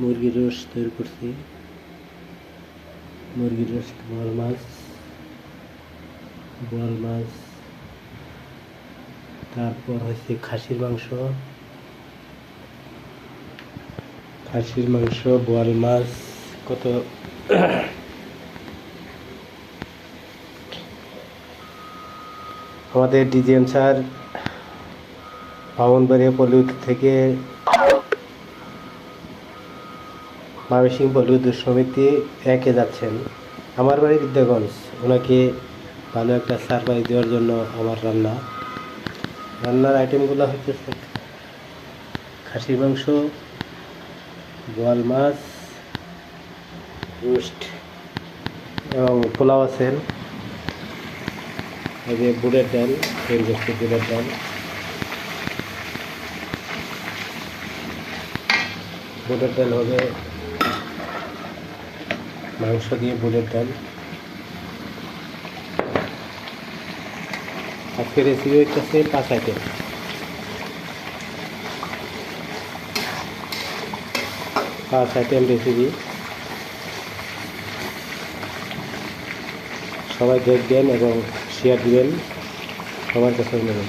মুরগির রোস্ট তৈরি করছি। মুরগির রোস্ট, বোয়াল মাছ, তারপর হচ্ছে খাসির মাংস, বোয়াল মাছ, কত আমাদের ডিজিএম স্যার বামনবাড়িয়া পল্লী থেকে ময়মনসিংহ পল্লী উদ্যোগ সমিতি একে যাচ্ছেন। আমার বাড়ি বিদ্যাগঞ্জ। ওনাকে ভালো একটা সারপ্রাইজ দেওয়ার জন্য আমার রান্নার আইটেমগুলো হচ্ছে খাসির মাংস, বোয়াল মাছ, রোস্ট এবং পোলাও আছেন। এই যে বুটের ডাল তৈরি করছি, বুটের ডাল হবে মাংস দিয়ে বুটের ডাল। আজকে রেসিপি হচ্ছে 5 আইটেম। রেসিপি সবাই দেখবেন এবং শেয়ার দিবেন, সবার কাছে নেবেন।